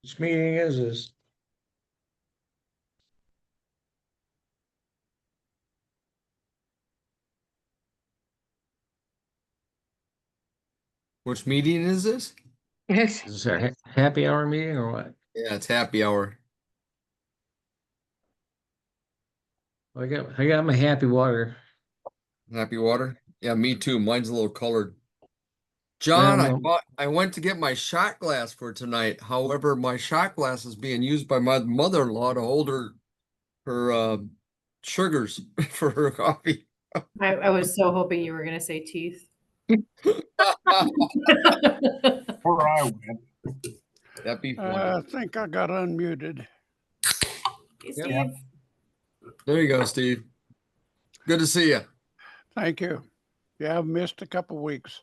Which meeting is this? Which meeting is this? Is this a happy hour meeting or what? Yeah, it's happy hour. I got my happy water. Happy water? Yeah, me too. Mine's a little colored. I John, don't know. I went to get my shot glass for tonight. However, my shot glass is being used by my mother-in-law to hold her sugars for her coffee. I was so hoping you were going to say teeth. Where I went. That'd be funny. I think I got unmuted. Hey, Steve. Yep. There you go, Steve. Good to see you. Thank you. Yeah, I've missed a couple weeks.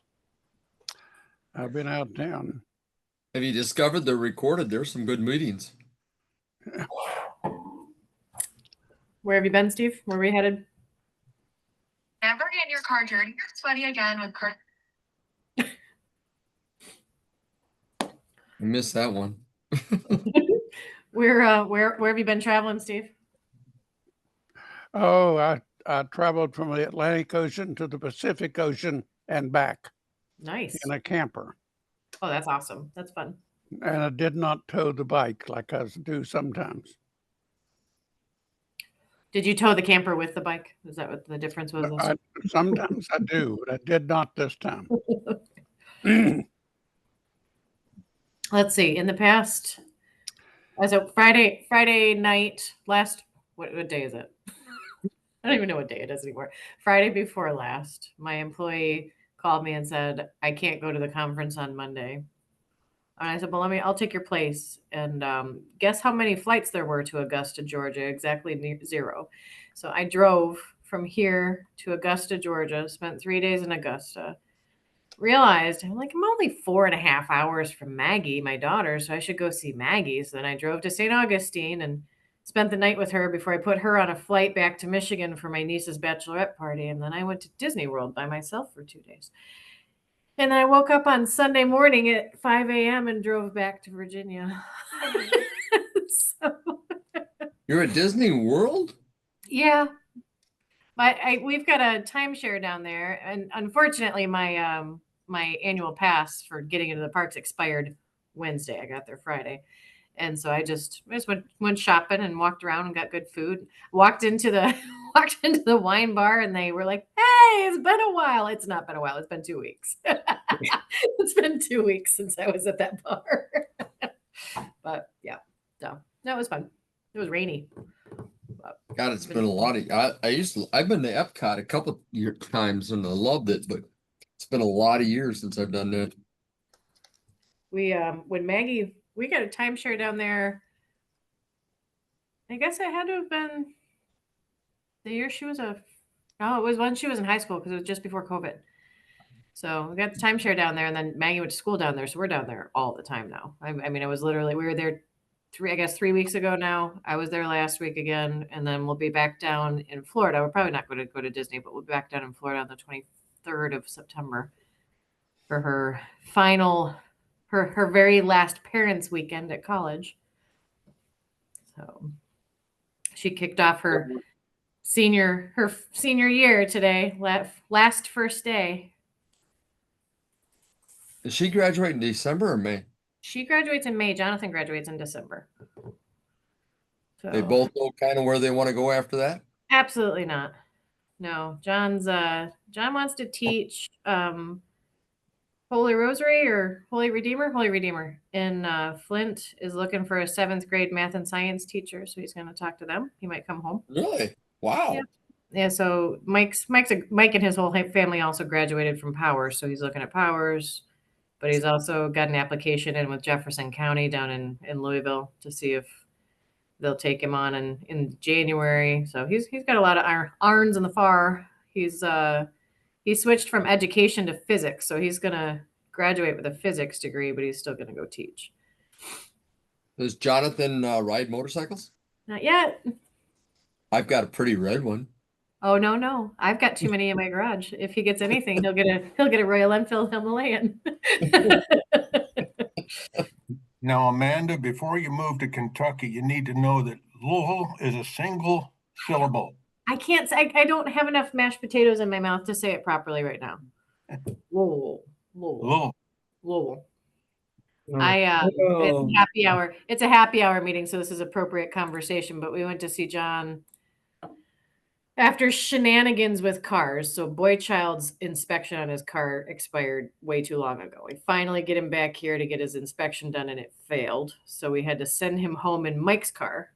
I've been out of town. Have you discovered they're recorded? There's some good meetings. Where have you been, Steve? Where were you headed? Never get your car dirty or sweaty again with car. I missed that one. Where have you been traveling, Steve? Oh, I traveled from the Atlantic Ocean to the Pacific Ocean and back Nice. in a camper. Oh, that's awesome. That's fun. And I did not tow the bike like I do sometimes. Did you tow the camper with the bike? Is that what the difference was? Sometimes I do, but I did not this time. Let's see. In the past, so Friday night, what day is it? I don't even know what day it is anymore. Friday before last, my employee called me and said, I can't go to the conference on Monday. And I said, well, I'll take your place. And guess how many flights there were to Augusta, Georgia? Exactly 0. So I drove from here to Augusta, Georgia, spent 3 days in Augusta, realized I'm only 4.5 hours from Maggie, my daughter, so I should go see Maggie. So then I drove to St. Augustine and spent the night with her before I put her on a flight back to Michigan for my niece's bachelorette party. And then I went to Disney World by myself for 2 days. And I woke up on Sunday morning at 5 a.m. and drove back to Virginia. So, You're at Disney World? yeah. We've got a timeshare down there. And unfortunately, my my annual pass for getting into the parks expired Wednesday. I got there Friday. And so I just went shopping and walked around and got good food. Walked into the wine bar and they were like, "Hey, it's been a while." It's not been a while. It's been 2 weeks. It's been 2 weeks since I was at that bar. But yeah, so that was fun. It was rainy. God, it's been a lot of. I've been to Epcot a couple times and I loved it, but it's been a lot of years since I've done that. When Maggie, we got a timeshare down there. I guess it had to have been the year she was it was when she was in high school because it was just before COVID. So we got the timeshare down there, and then Maggie went to school down there, so we're down there all the time now. I mean, I was literally we were there 3 weeks ago now. I was there last week again, and then we'll be back down in Florida. We're probably not going to go to Disney, but we'll be back down in Florida on the 23rd of September for her final, her very last parents' weekend at college. So she kicked off her senior year today, last first day. Did she graduate in December or May? She graduates in May. Jonathan graduates in December. So, They both know kind of where they want to go after that? Absolutely not. No, John wants to teach Holy Rosary or Holy Redeemer in Flint is looking for a 7th grade math and science teacher. So he's going to talk to them. He might come home. Really? Wow. Yeah. So Mike and his whole family also graduated from Powers. So he's looking at Powers, but he's also got an application in with Jefferson County down in Louisville to see if they'll take him on in January. So he's got a lot of irons in the fire. He switched from education to physics, so he's gonna graduate with a physics degree, but he's still gonna go teach. Does Jonathan ride motorcycles? Not yet. I've got a pretty red one. Oh no, I've got too many in my garage. If he gets anything, he'll get a Royal Enfield Himalayan. Now, Amanda, before you move to Kentucky, you need to know that Louisville is a single syllable. I can't say, I don't have enough mashed potatoes in my mouth to say it properly right now. Louisville, Louisville, Louisville. Louisville. It's a happy hour. It's a happy hour meeting, so this is appropriate conversation. But we went to see John after shenanigans with cars. So Boy Child's inspection on his car expired way too long ago. We finally get him back here to get his inspection done, and it failed. So we had to send him home in Mike's car,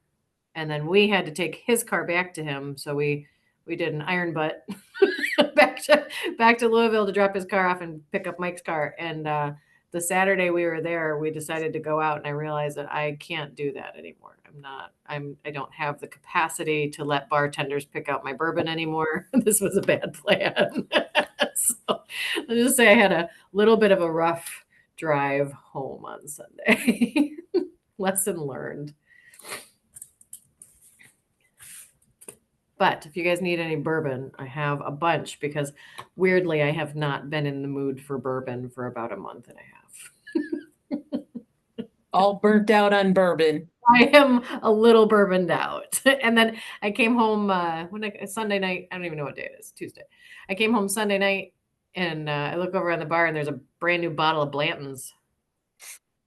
and then we had to take his car back to him. So we did an iron butt back to Louisville to drop his car off and pick up Mike's car. And the Saturday we were there, we decided to go out, and I realized that I can't do that anymore. I don't have the capacity to let bartenders pick out my bourbon anymore. This was a bad plan. So let's just say I had a little bit of a rough drive home on Sunday. Lesson learned. But if you guys need any bourbon, I have a bunch because weirdly, I have not been in the mood for bourbon for about a month and a half. All burnt out on bourbon. I am a little bourboned out. And then I came home Sunday night. I don't even know what day it is. Tuesday. I came home Sunday night and I look over on the bar and there's a brand new bottle of Blanton's.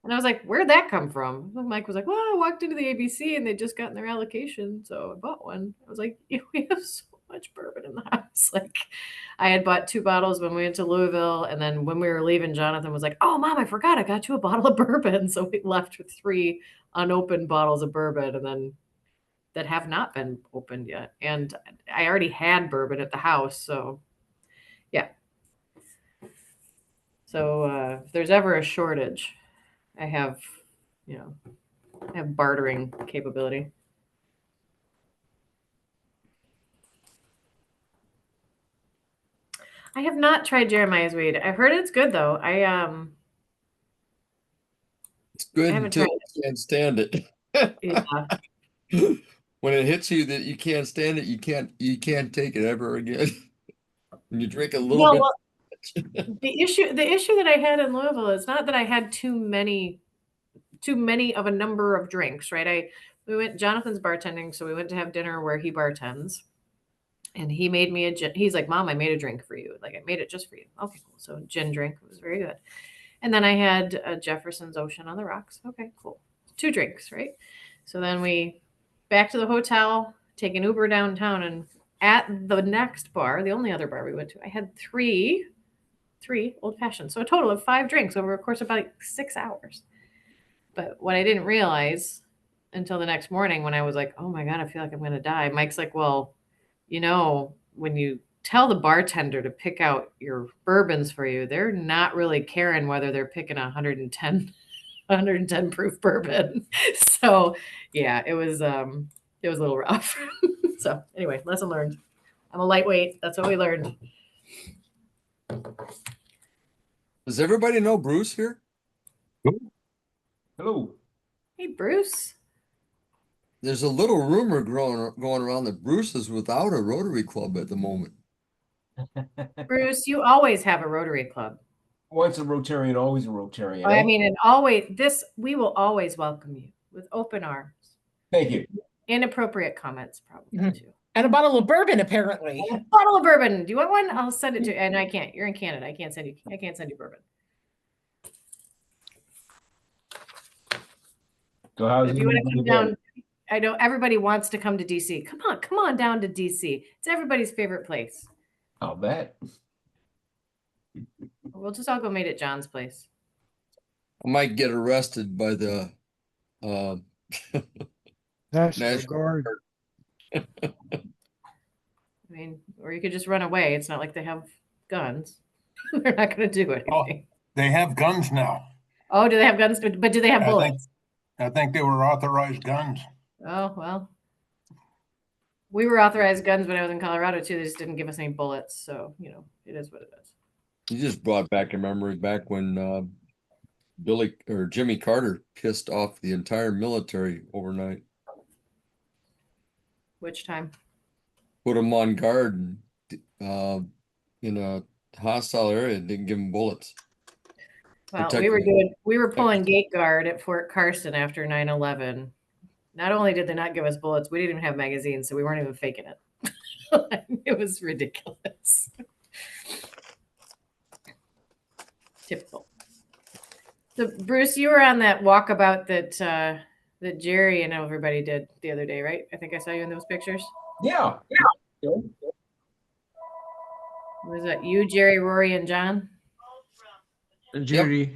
And I was like, where'd that come from? And Mike was like, well, I walked into the ABC and they just gotten their allocation. So I bought one. I was like, we have so much bourbon in the house. Like I had bought 2 bottles when we went to Louisville. And then when we were leaving, Jonathan was like, oh, Mom, I forgot I got you a bottle of bourbon. So we left with 3 unopened bottles of bourbon and then that have not been opened yet. And I already had bourbon at the house. So yeah. So if there's ever a shortage, I have bartering capability. I have not tried Jeremiah's weed. I've heard it's good though. It's good I haven't until tried you can't stand it. Yeah. When it hits you that you can't stand it, you can't take it ever again. When you drink a little bit. Well, the issue that I had in Louisville is not that I had too many of a number of drinks, right? Jonathan's bartending, so we went to have dinner where he bartends. And he made me he's like, Mom, I made a drink for you. Like I made it just for you. Okay, cool. So gin drink was very good. And then I had a Jefferson's Ocean on the Rocks. Okay, cool. 2 drinks, right? So then we back to the hotel, take an Uber downtown, and at the next bar, the only other bar we went to, I had 3 old fashions. So a total of 5 drinks over a course of about 6 hours. But what I didn't realize until the next morning when I was like, oh my God, I feel like I'm going to die. Mike's like, well, when you tell the bartender to pick out your bourbons for you, they're not really caring whether they're picking 110 proof bourbon. So yeah, it was a little rough. So anyway, lesson learned. I'm a lightweight. That's what we learned. Does everybody know Bruce here? Hello. Hey, Bruce. There's a little rumor going around that Bruce is without a Rotary Club at the moment. Bruce, you always have a Rotary Club. Once a Rotarian, always a Rotarian. I mean, and we will always welcome you with open arms. Thank you. Inappropriate comments, probably too. And a bottle of bourbon, apparently. A bottle of bourbon. Do you want one? I'll send it to you. And I can't. You're in Canada. I can't send you bourbon. So how's If it you want to going come down, I know everybody wants to come to DC. Come on down to DC. It's everybody's favorite place. I'll bet. We'll just all go meet at John's place. I might get arrested by the National National Guard. I mean, or you could just run away. It's not like they have guns. They're not going to do anything. They have guns now. Oh, do they have guns? But do they have I think- bullets? I think they were authorized guns. Oh, well. We were authorized guns when I was in Colorado too. They just didn't give us any bullets. So, it is what it is. You just brought back a memory back when Jimmy Carter pissed off the entire military overnight. Which time? Put them on guard in a hostile area and didn't give them bullets. Well, Protect- we were pulling gate guard at Fort Carson after 9/11. Not only did they not give us bullets, we didn't even have magazines, so we weren't even faking it. It was ridiculous. Typical. So Bruce, you were on that walkabout that Jerry and everybody did the other day, right? I think I saw you in those pictures. Yeah. Was that you, Jerry, Rory, and John? And Judy.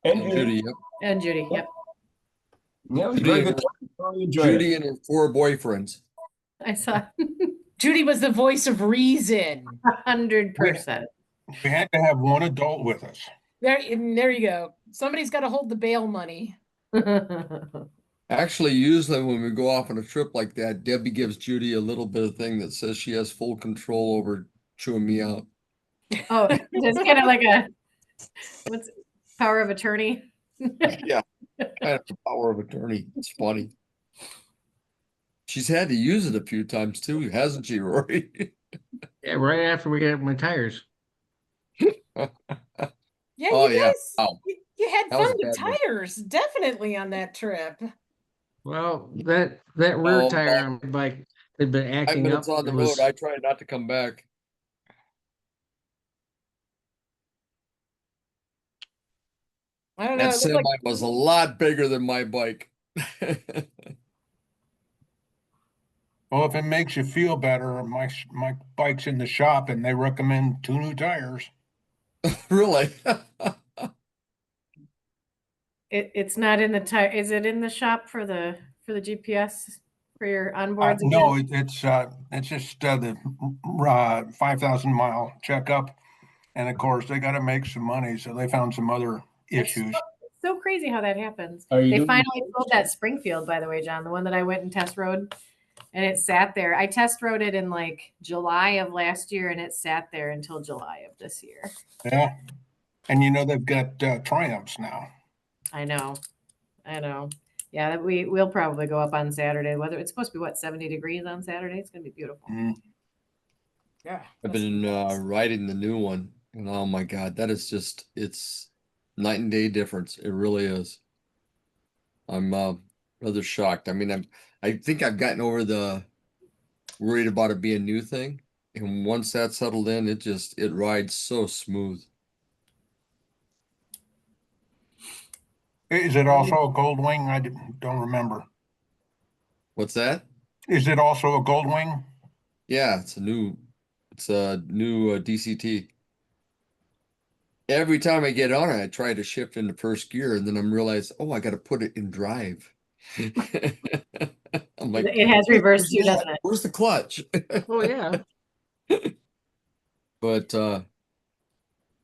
And And Judy. Judy, yep. And Judy. Yep. Yeah, it was a Judy very and good. Really enjoyed Judy it. and her 4 boyfriends. I saw Judy was the voice of reason. 100%. We had to have one adult with us. There you go. Somebody's got to hold the bail money. Actually, usually when we go off on a trip like that, Debbie gives Judy a little bit of thing that says she has full control over chewing me out. Oh, it's kind of like what's power of attorney? Yeah, I have the power of attorney. It's funny. She's had to use it a few times too, hasn't she, Rory? Yeah, right after we got my tires. Yeah, Oh, you yeah. guys, Wow. you had That was fun a with bad one. tires, definitely on that trip. Well, that rear Oh, tire on my bike had been 5 acting up. minutes on the It road, was- I try not to come back. I don't know. That It looked semi like was a lot bigger than my bike. Well, if it makes you feel better, my bike's in the shop and they recommend 2 new tires. Really? It's not in the tire. Is it in the shop for the GPS for your onboards? No, again? it's just the 5,000 mile checkup. And of course, they got to make some money, so they found some other issues. It's so crazy how that happens. Are you They doing- finally sold that Springfield, by the way, John, the one that I went and test rode, and it sat there. I test rode it in like July of last year, and it sat there until July of this year. Yeah. And you know, they've got Triumphs now. I know. Yeah, we'll probably go up on Saturday. Whether it's supposed to be 70 degrees on Saturday, it's gonna be beautiful. Mm. yeah. I've been riding the new one, and oh my God, that is just, it's night and day difference. It really is. I'm rather shocked. I mean, I think I've gotten over the worried about it being new thing, and once that settled in, it rides so smooth. Is it also a Goldwing? I don't remember. What's that? Is it also a Goldwing? Yeah, it's a new DCT. Every time I get on it, I try to shift into first gear, and then I'm realized, oh, I got to put it in drive. I'm like, It has reverse too, "Where's doesn't that? it? Where's the clutch? Oh yeah. But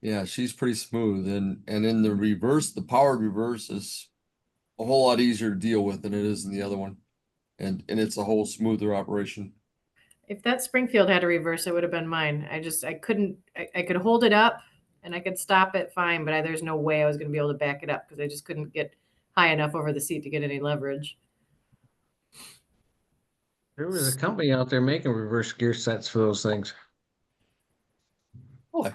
yeah, she's pretty smooth, and in the reverse, the powered reverse is a whole lot easier to deal with than it is in the other one, and it's a whole smoother operation. If that Springfield had a reverse, it would have been mine. I couldn't. I could hold it up and I could stop it fine, but there's no way I was going to be able to back it up because I just couldn't get high enough over the seat to get any leverage. There was a company out there making reverse gear sets for those things. Oh,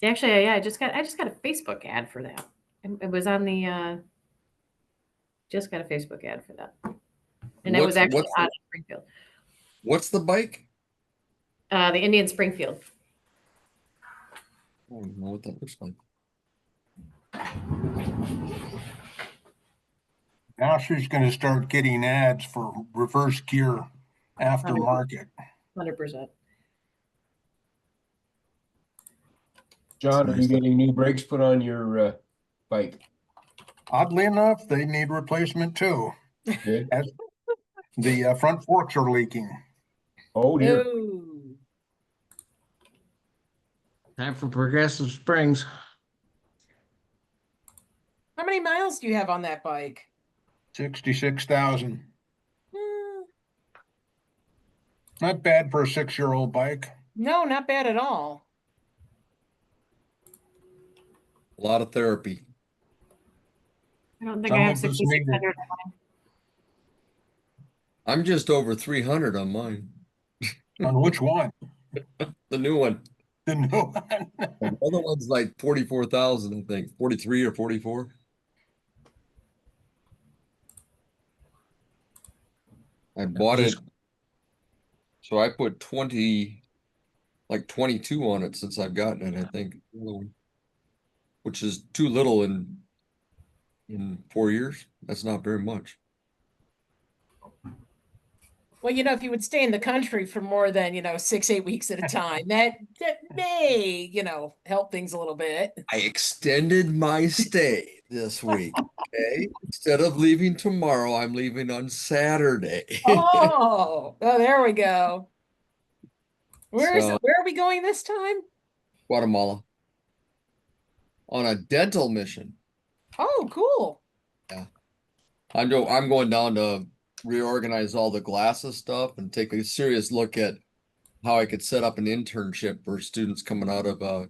Actually, yeah, I just got a Facebook ad for that. It was on the. Just got a Facebook ad for that, and it was What's- actually what's out of Springfield. what's the bike? The Indian Springfield. I don't know what that looks like. Now she's going to start getting ads for reverse gear aftermarket. 100%. John, are you getting new brakes put on your bike? Oddly enough, they need replacement too. Good. The front forks are leaking. Oh dear. Ooh. Time for progressive springs. How many miles do you have on that bike? 66,000. Hmm, Not bad for a 6-year-old bike. no, not bad at all. A lot of therapy. I don't think Some I have of us 6,600. I'm just over 300 on mine. On which one? The new one. The new one. The other one's like 44,000, I think, 43 or 44. I bought it. Just- So I put like 22 on it since I've gotten it, I think. The other one, which is too little in 4 years. That's not very much. Well, if you would stay in the country for more than, 6, 8 weeks at a time, that may, help things a little bit. I extended my stay this week. Okay. Instead of leaving tomorrow, I'm leaving on Saturday. Oh, there we go. Where So- are we going this time? Guatemala. On a dental mission. Oh, cool. I'm going down to reorganize all the glasses stuff and take a serious look at how I could set up an internship for students coming out of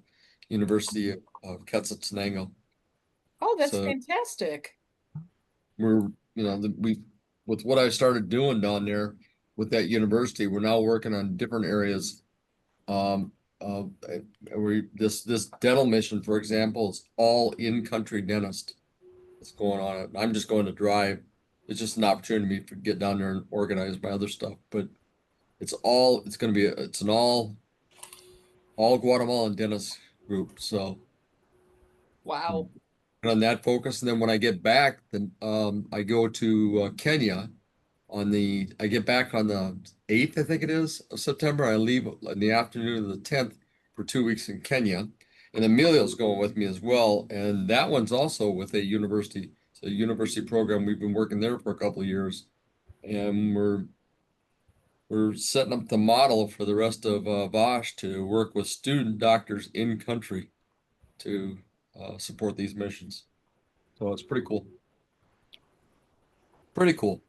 University of Quetzaltenango. Oh, that's So- fantastic. We're, with what I started doing down there with that university, we're now working on different areas. This dental mission, for example, is all in-country dentist. That's going on. I'm just going to drive. It's just an opportunity to get down there and organize my other stuff. But it's an all Guatemalan dentist group. So Wow. on that focus, and then when I get back, then I go to Kenya. I get back on the 8th, I think it is, of September. I leave in the afternoon of the 10th for 2 weeks in Kenya. And Emilio's going with me as well. And that one's also with a university. It's a university program. We've been working there for a couple of years. And we're setting up the model for the rest of Vosh to work with student doctors in country to support these missions. So it's pretty cool. Pretty cool.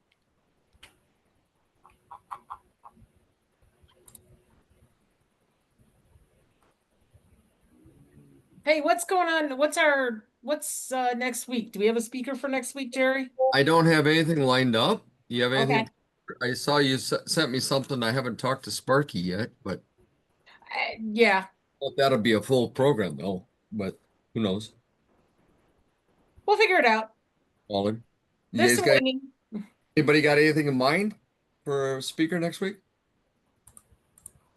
Hey, what's going on? What's next week? Do we have a speaker for next week, Jerry? I don't have anything lined up. You have anything? Okay. I saw you sent me something. I haven't talked to Sparky yet, but Yeah, well, that'll be a full program though. But who knows? we'll figure it out. Colin, you There's guys some got winging. anybody got anything in mind for a speaker next week?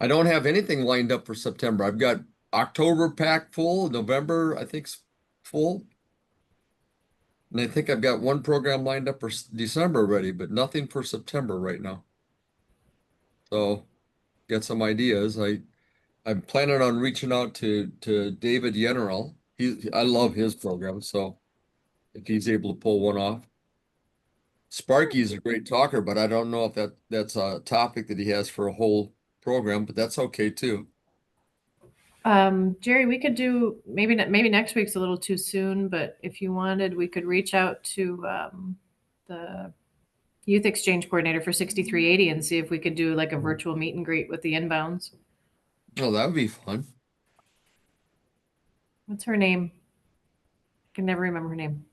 I don't have anything lined up for September. I've got October packed full, November I think's full. And I think I've got one program lined up for December already, but nothing for September right now. So, got some ideas. I'm planning on reaching out to David Yennerl. I love his program, so if he's able to pull one off. Sparky's a great talker, but I don't know if that's a topic that he has for a whole program, but that's okay too. Jerry, we could do maybe next week's a little too soon, but if you wanted, we could reach out to the youth exchange coordinator for 6380 and see if we could do like a virtual meet and greet with the inbounds. Oh, that would be fun. What's her name? I can never remember her name.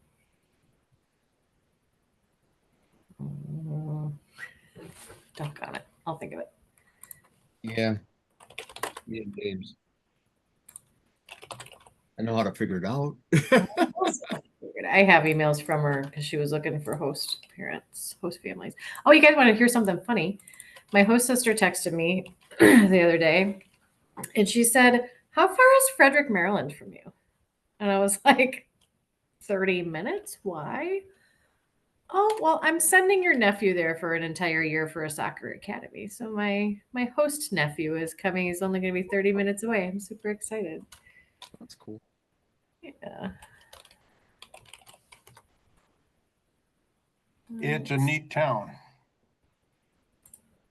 Doggone it. I'll think of it. Yeah. Me and James. I know how to figure it out. I have emails from her because she was looking for host families. Oh, you guys want to hear something funny? My host sister texted me the other day and she said, "How far is Frederick, Maryland from you?" And I was like, 30 minutes? Why? Oh, well, I'm sending your nephew there for an entire year for a soccer academy. So my host nephew is coming. He's only going to be 30 minutes away. I'm super excited. That's cool. Yeah. It's a neat town.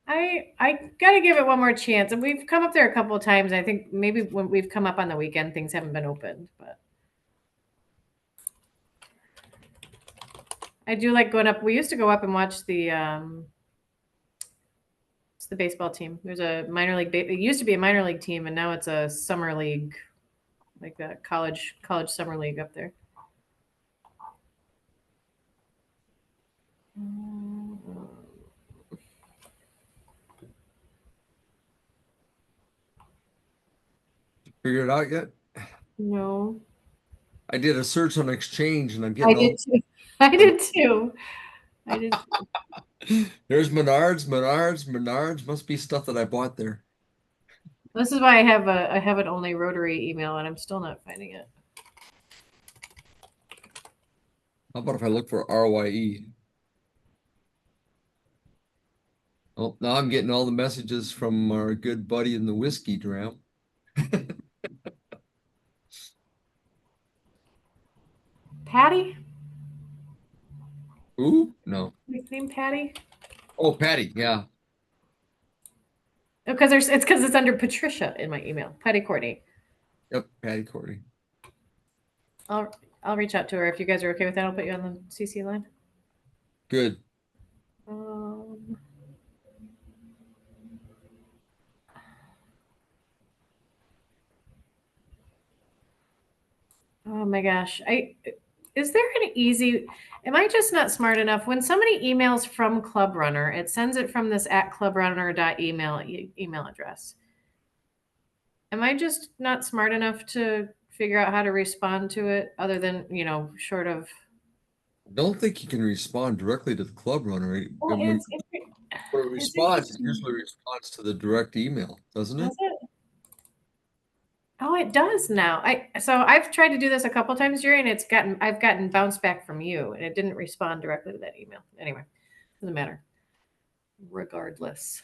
I gotta give it one more chance. And we've come up there a couple of times. I think maybe when we've come up on the weekend, things haven't been opened, but I do like going up. We used to go up and watch the it's the baseball team. There's a minor league. It used to be a minor league team, and now it's a summer league, like a college summer league up there. Figured it out yet? No, I did a search on Exchange and I'm I getting did too. I did too. I did. there's Menards. Must be stuff that I bought there. This is why I have an only rotary email, and I'm still not finding it. How about if I look for RYE? Oh, now I'm getting all the messages from our good buddy in the whiskey dram. Patty? Ooh, no. His name Patty? Oh, Patty, yeah. Because it's because it's under Patricia in my email. Patty Courtney. Yep, Patty Courtney. I'll reach out to her if you guys are okay with that. I'll put you on the CC line. Good. Oh my gosh. Is there an easy, am I just not smart enough? When somebody emails from Club Runner, it sends it from this @clubrunner.email address. Am I just not smart enough to figure out how to respond to it other than, short of Don't think you can respond directly to the club runner. well, When it's it responds, it interesting. usually responds to the direct email, doesn't it? Does it? Oh, it does now. I've tried to do this a couple times, Jerry, and I've gotten bounce back from you, and it didn't respond directly to that email. Anyway, doesn't matter. Regardless.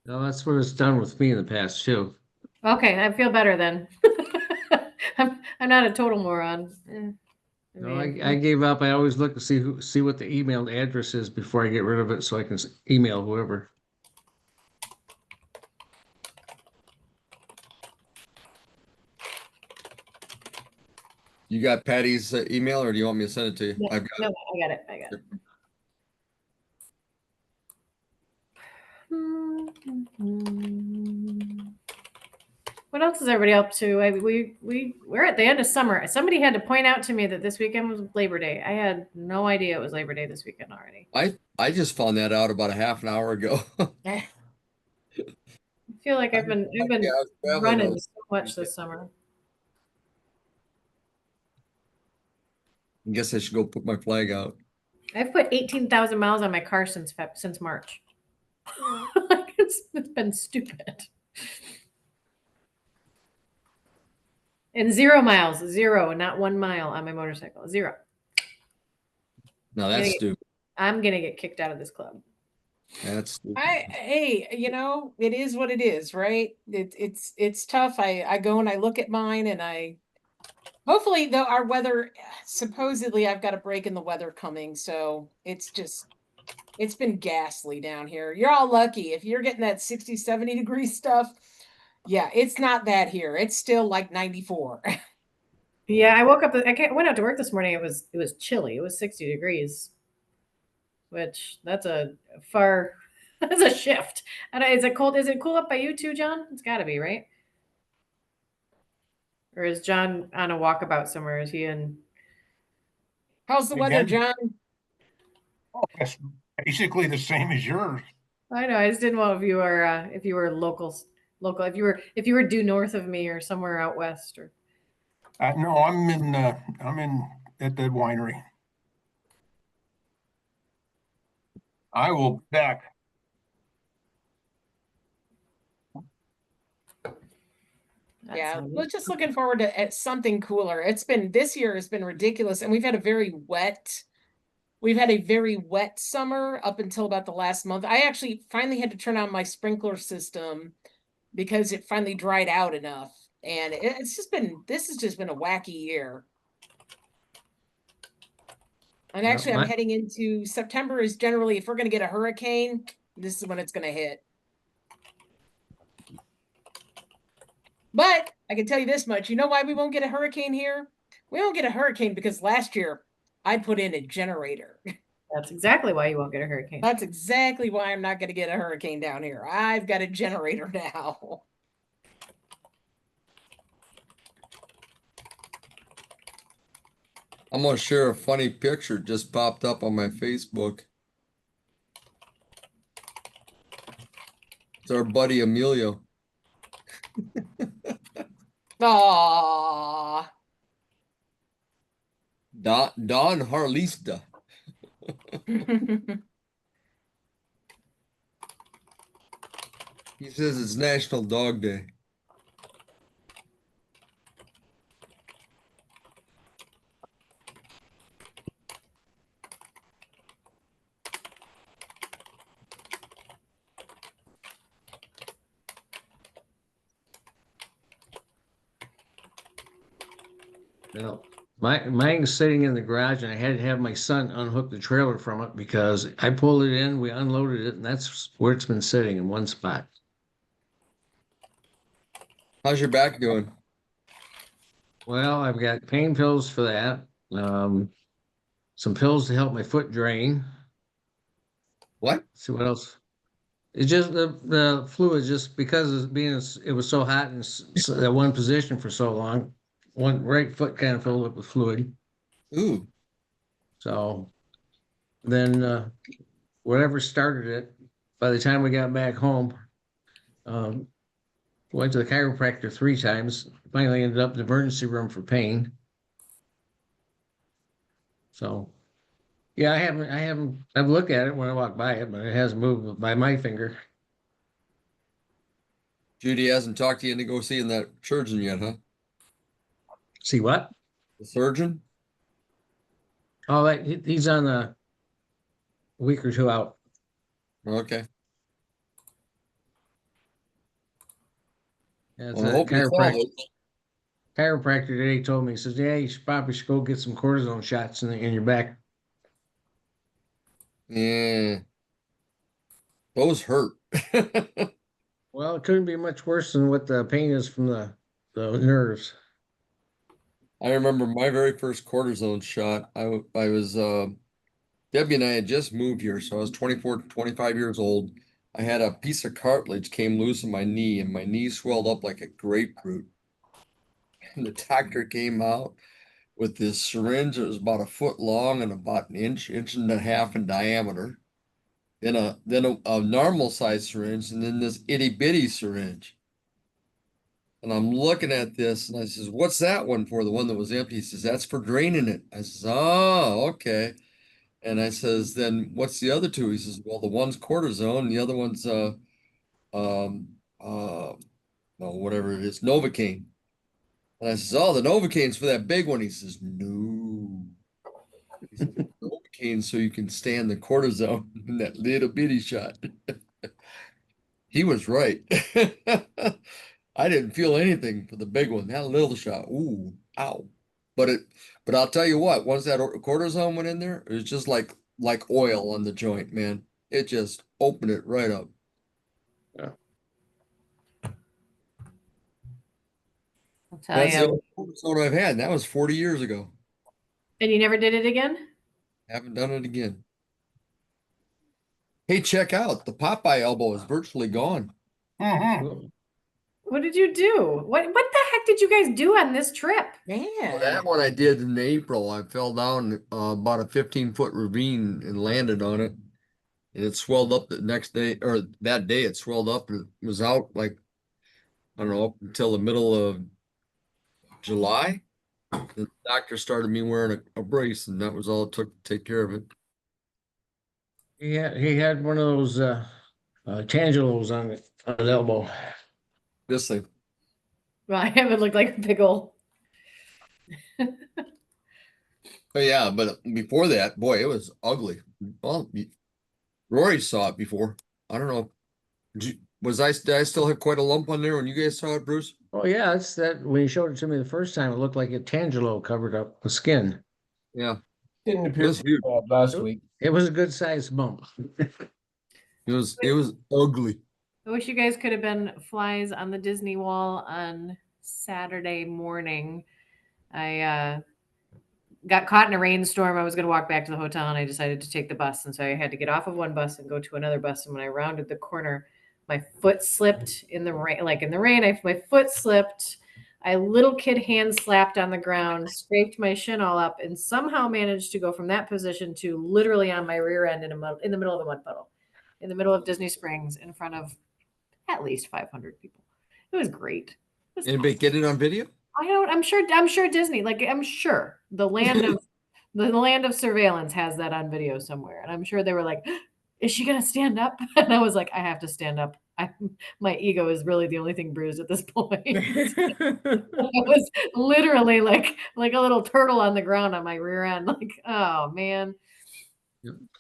No, that's what it's done with me in the past too. Okay, I feel better then. I'm not a total moron. No, I gave up. I always look to see what the email address is before I get rid of it, so I can email whoever. You got Patty's email, or do you want me to send it to you? No, I've got it. I got it. What else is everybody up to? We're at the end of summer. Somebody had to point out to me that this weekend was Labor Day. I had no idea it was Labor Day this weekend already. I just found that out about a half an hour ago. I feel like I've been running so much this summer. I guess I should go put my flag out. I've put 18,000 miles on my car since March. It's been stupid. And 0 miles, 0, not 1 mile on my motorcycle. 0. No, that's stupid. I'm gonna get kicked out of this club. That's stupid. Hey, it is what it is, right? It's tough. I go and I look at mine and hopefully though our weather, supposedly I've got a break in the weather coming. So it's been ghastly down here. You're all lucky if you're getting that 60, 70 degree stuff. Yeah, it's not that here. It's still like 94. Yeah, I woke up. I went out to work this morning. It was chilly. It was 60 degrees, which that's a shift. And is it cold? Is it cool up by you too, John? It's got to be, right? Or is John on a walkabout somewhere? Is he in? How's the weather, John? Oh, that's basically the same as yours. I know. I just didn't know if you were local. If you were due north of me or somewhere out west or. No, I'm in at the winery. I will be back. Yeah, we're just looking forward to something cooler. This year has been ridiculous, and we've had a very wet summer up until about the last month. I actually finally had to turn on my sprinkler system because it finally dried out enough. And this has just been a wacky year. And actually, I'm heading into September is generally, if we're going to get a hurricane, this is when it's going to hit. But I can tell you this much. You know why we won't get a hurricane here? We won't get a hurricane because last year I put in a generator. That's exactly why you won't get a hurricane. That's exactly why I'm not going to get a hurricane down here. I've got a generator now. I'm gonna share a funny picture just popped up on my Facebook. It's our buddy Emilio. Aw. Don Harlista. He says it's National Dog Day. No, mine's sitting in the garage, and I had to have my son unhook the trailer from it because I pulled it in, we unloaded it, and that's where it's been sitting in one spot. How's your back doing? Well, I've got pain pills for that. Some pills to help my foot drain. What? See what else? It's just the fluid, just because it was so hot in that one position for so long. One right foot kind of filled up with fluid. Ooh. So then whatever started it, by the time we got back home, went to the chiropractor 3 times, finally ended up in the emergency room for pain. So yeah, I've looked at it when I walk by it, but it hasn't moved by my finger. Judy hasn't talked to you into go seeing that surgeon yet, huh? See what? The surgeon? Oh, he's on a week or 2 out. Okay. Yeah, Well, I hope you solve it. chiropractor today told me, he says, yeah, you should probably go get some cortisone shots in your back. Yeah. Those hurt. Well, it couldn't be much worse than what the pain is from the nerves. I remember my very first cortisone shot. I was Debbie and I had just moved here, so I was 24, 25 years old. I had a piece of cartilage came loose in my knee, and my knee swelled up like a grapefruit. And the doctor came out with this syringe that was about a foot long and about an inch and a half in diameter. Then a normal size syringe, and then this itty bitty syringe. And I'm looking at this, and I says, "What's that one for?" The one that was empty. He says, "That's for draining it." I says, "Oh, okay." And I says, "Then what's the other two?" He says, "Well, the one's cortisone, and the other one's no, whatever it is, Novocaine." And I says, "Oh, the Novocaine's for that big one." He says, "No." He says, "Novocaine so you can stand the cortisone in that little bitty shot." He was right. I didn't feel anything for the big one. That little shot, ooh, ow. But I'll tell you what, once that cortisone went in there, it was just like oil on the joint, man. It just opened it right up. I'll tell That's the you. only cortisone I've had. And that was 40 years ago. And you never did it again? Haven't done it again. Hey, check out the Popeye elbow is virtually gone. Mhm. What did you do? What the heck did you guys do on this trip? Well, Yeah. that one I did in April. I fell down about a 15-foot ravine and landed on it. And it swelled up the next day, or that day it swelled up and it was out like, I don't know, up until the middle of July. The doctor started me wearing a brace, and that was all it took to take care of it. He had one of those tangelos on his elbow. This thing. Well, I haven't looked like a big ol'. But yeah, but before that, boy, it was ugly. Well, Rory saw it before. I don't know. Did I still have quite a lump on there when you guys saw it, Bruce? Oh yeah, it's that when you showed it to me the first time, it looked like a tangelo covered up the skin. Yeah, Didn't appear That's huge. last week. It was a good sized bump. it was ugly. I wish you guys could have been flies on the Disney wall on Saturday morning. I got caught in a rainstorm. I was going to walk back to the hotel, and I decided to take the bus. And so I had to get off of one bus and go to another bus. And when I rounded the corner, my foot slipped in the rain. Like in the rain, my foot slipped. I little kid hand slapped on the ground, scraped my shin all up, and somehow managed to go from that position to literally on my rear end in the middle of a mud puddle, in the middle of Disney Springs, in front of at least 500 people. It was great. It Anybody get it on video? I'm sure Disney, like I'm sure the land of surveillance has that on video somewhere. And I'm sure they were like, is she gonna stand up? And I was like, I have to stand up. My ego is really the only thing bruised at this point. I was literally like a little turtle on the ground on my rear end. Like, oh man.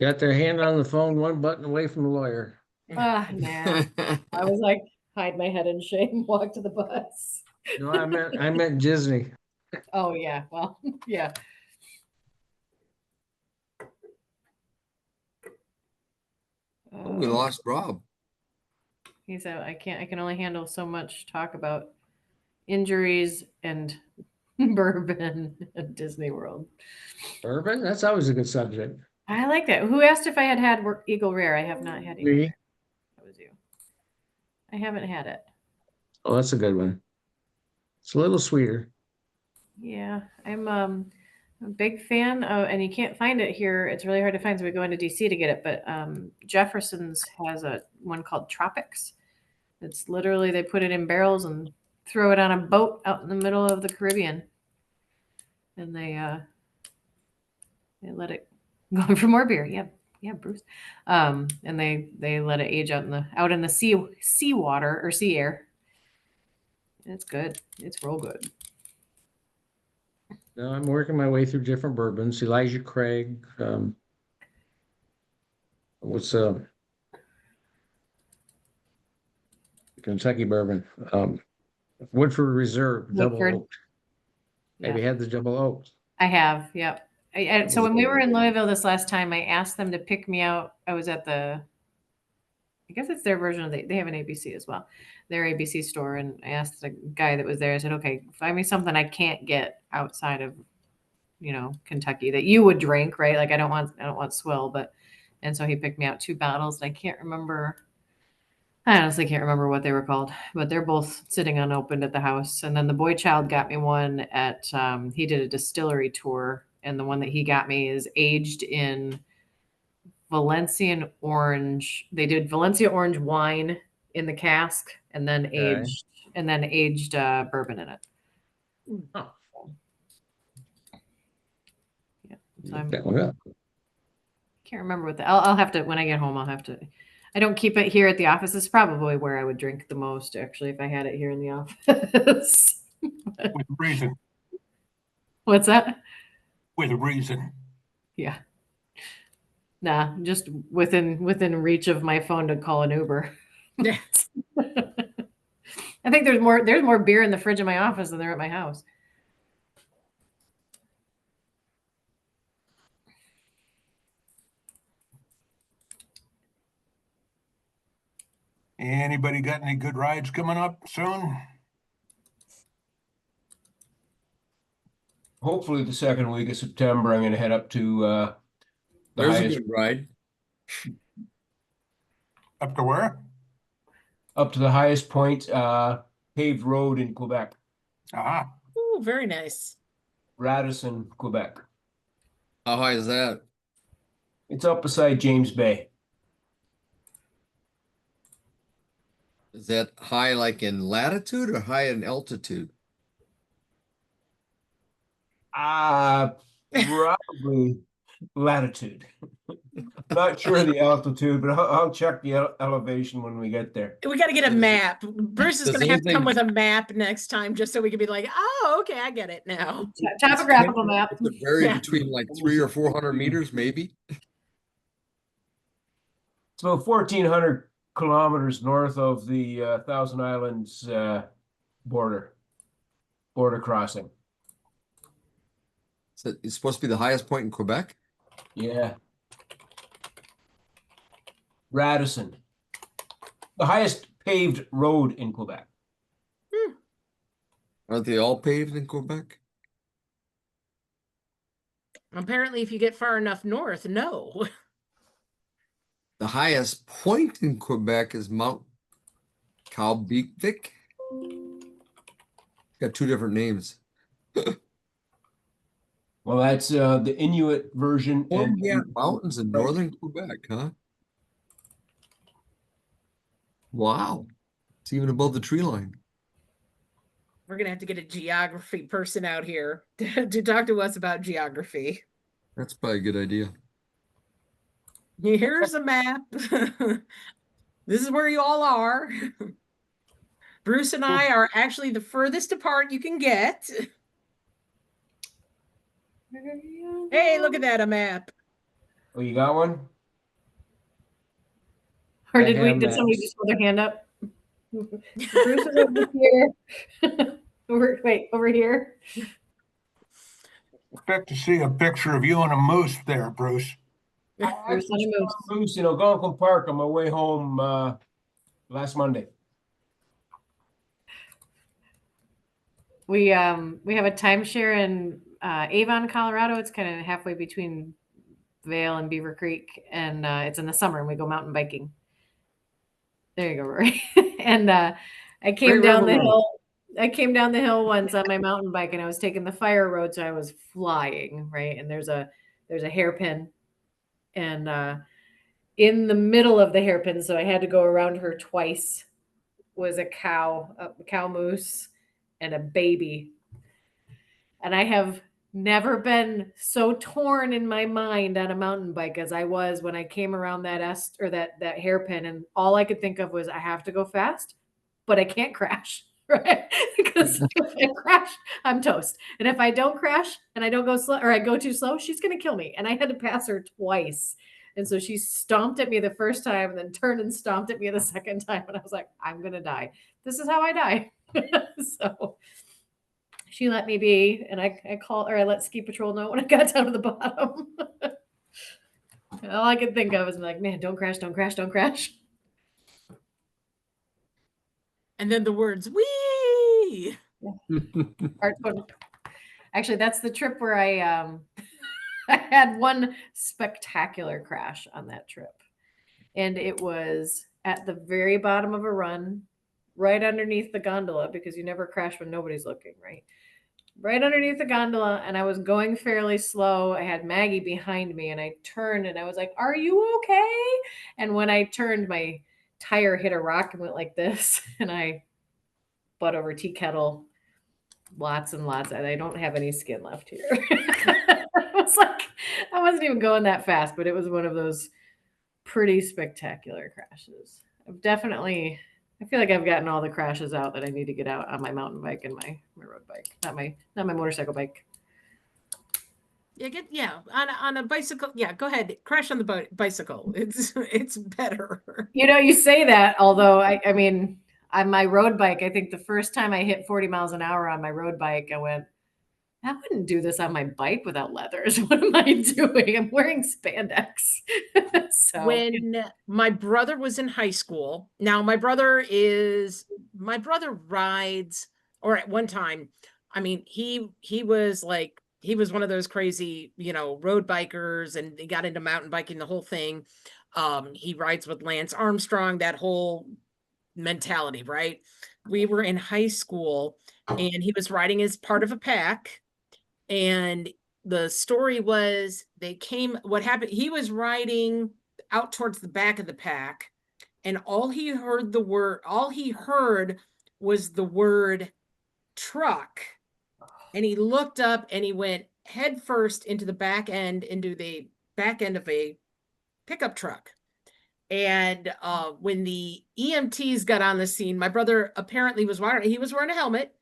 Got their hand on the phone, one button away from the lawyer. Nah. I was like, hide my head in shame, walk to the bus. No, I meant Disney. Oh yeah, well, yeah. Oh, we lost Rob. He said, I can only handle so much talk about injuries and bourbon at Disney World. Bourbon? That's always a good subject. I like that. Who asked if I had Eagle Rare? I have not had Eagle Me? Rare. That was you. I haven't had it. Oh, that's a good one. It's a little sweeter. Yeah, I'm a big fan of, and you can't find it here. It's really hard to find, so we go into DC to get it. But Jefferson's has one called Tropics. It's literally they put it in barrels and throw it on a boat out in the middle of the Caribbean, and they let it go for more beer. Yeah, Bruce. And they let it age out in the sea water or sea air. It's good. It's real good. No, I'm working my way through different bourbons. Elijah Craig. What's Kentucky bourbon? Woodford Reserve double Woodford. oaked. Maybe had the double oaked. I have. Yep. So when we were in Louisville this last time, I asked them to pick me out. I was at I guess it's their version of they have an ABC as well, their ABC store. And I asked the guy that was there, I said, okay, find me something I can't get outside of, Kentucky that you would drink, right? Like I don't want swill, and so he picked me out 2 bottles. And I honestly can't remember what they were called, but they're both sitting unopened at the house. And then the boy child got me one at, he did a distillery tour. And the one that he got me is aged in Valencian orange. They did Valencia orange wine in the cask and then aged bourbon in it. Oh. Yeah. So I That one up. can't remember what I'll have to, when I get home, I don't keep it here at the office. It's probably where I would drink the most, actually, if I had it here in the office. With reason, What's that? with reason. Yeah. Nah, just within reach of my phone to call an Uber. Yeah. I think there's more beer in the fridge in my office than there at my house. Anybody got any good rides coming up soon? Hopefully the second week of September, I'm gonna head up to the There's a highest, good ride. Up to where? point, paved road in Quebec, Ah, Ooh, very nice. Radisson, Quebec. How high is that? It's up beside James Bay. Is that high like in latitude or high in altitude? Probably latitude. Not sure the altitude, but I'll check the elevation when we get there. We got to get a map. Bruce is Does going to have to come anything- with a map next time just so we can be like, oh, okay, I get it now. Topographical map. Does it vary Yeah. between like 300 or 400 meters, maybe? It's about 1,400 kilometers north of the Thousand Islands border crossing. So it's supposed to be the highest point in Quebec? Yeah. Radisson. The highest paved road in Quebec. Aren't they all paved in Quebec? Apparently, if you get far enough north, no. The highest point in Quebec is Mount Calbeek. Got 2 different names. Well, that's the Inuit version. Oh, and yeah, mountains in northern Quebec, huh? Wow. It's even above the tree line. we're gonna have to get a geography person out here to talk to us about geography. That's probably a good idea. Here's a map. This is where you all are. Bruce and I are actually the furthest apart you can get. Hey, look at that, a map. Oh, you got one? Or I did have did somebody maps. just hold their hand up? Bruce is over here. Over here. Expect to see a picture of you and a moose there, Bruce. Bruce on a moose. Moose in Algonquin Park on my way home last Monday. We have a timeshare in Avon, Colorado. It's kind of halfway between Vail and Beaver Creek, and it's in the summer, and we go mountain biking. There you go, Rory. And I came Great down the river hill. I came down the hill once on my mountain bike, and I was taking the fire road, so I was flying, right? And there's a hairpin, and in the middle of the hairpin, so I had to go around her twice, was a cow moose, and a baby. And I have never been so torn in my mind on a mountain bike as I was when I came around that hairpin, and all I could think of was I have to go fast, but I can't crash, right? Because if I crash, I'm toast. And if I don't crash and I don't go slow, or I go too slow, she's gonna kill me. And I had to pass her twice. And so she stomped at me the first time and then turned and stomped at me the second time. And I was like, I'm gonna die. This is how I die. So she let me be, and I let ski patrol know when I got down to the bottom. All I could think of was like, man, don't crash, don't crash, don't crash. And then the words, wee. Actually, that's the trip where I I had one spectacular crash on that trip. And it was at the very bottom of a run, right underneath the gondola, because you never crash when nobody's looking, right? Right underneath the gondola, and I was going fairly slow. I had Maggie behind me, and I turned and I was like, "Are you okay?" And when I turned, my tire hit a rock and went like this, and I butt over tea kettle, lots and lots, and I don't have any skin left here. It was like I wasn't even going that fast, but it was one of those pretty spectacular crashes. I feel like I've gotten all the crashes out that I need to get out on my mountain bike and my road bike, not my motorcycle bike. Yeah, on a bicycle. Yeah, go ahead, crash on the bicycle. It's better. You know, you say that, although I mean, on my road bike, I think the first time I hit 40 miles an hour on my road bike, I went, I wouldn't do this on my bike without leathers. What am I doing? I'm wearing spandex. So When my brother was in high school, now my brother rides, or at one time, I mean, he was one of those crazy, road bikers, and he got into mountain biking, the whole thing. He rides with Lance Armstrong, that whole mentality, right? We were in high school and he was riding as part of a pack. And the story was what happened, he was riding out towards the back of the pack, and all he heard was the word truck. And he looked up and he went head first into the back end of a pickup truck. And when the EMTs got on the scene, my brother apparently was wearing a helmet,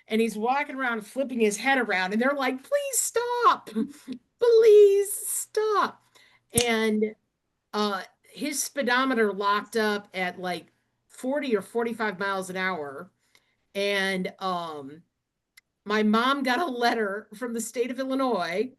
and he's walking around flipping his head around, and they're like, please stop, please stop. And his speedometer locked up at like 40 or 45 miles an hour. And my mom got a letter from the state of Illinois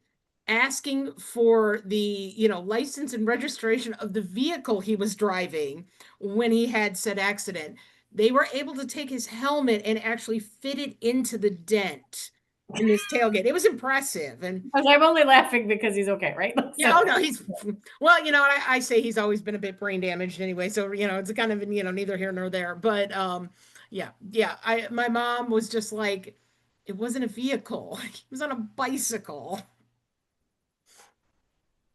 asking for the license and registration of the vehicle he was driving when he had said accident. They were able to take his helmet and actually fit it into the dent in his tailgate. It was impressive. And I'm only laughing because he's okay, right? yeah, no, I say he's always been a bit brain damaged anyway, so it's kind of neither here nor there. But my mom was just like, it wasn't a vehicle, he was on a bicycle.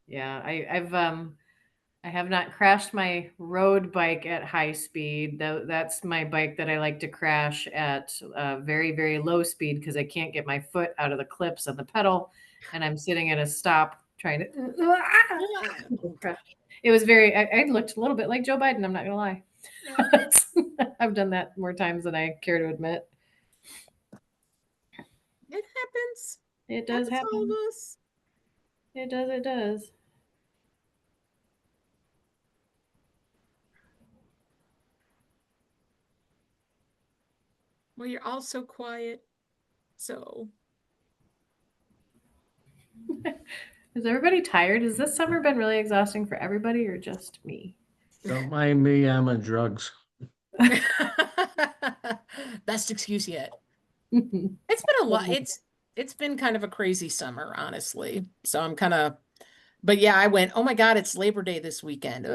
Yeah, I I have not crashed my road bike at high speed. That's my bike that I like to crash at very, very low speed because I can't get my foot out of the clips on the pedal, and I'm sitting at a stop trying to. It was very. I looked a little bit like Joe Biden. I'm not gonna lie. I've done that more times than I care to admit. It happens. It does Happens to all happen. of us. It does. It does. Well, you're all so quiet. So Is everybody tired? Has this summer been really exhausting for everybody or just me? Don't mind me, I'm on drugs. best excuse yet. It's been a lot. It's been kind of a crazy summer, honestly. So I'm kind of, but yeah, I went, oh my God, it's Labor Day this weekend.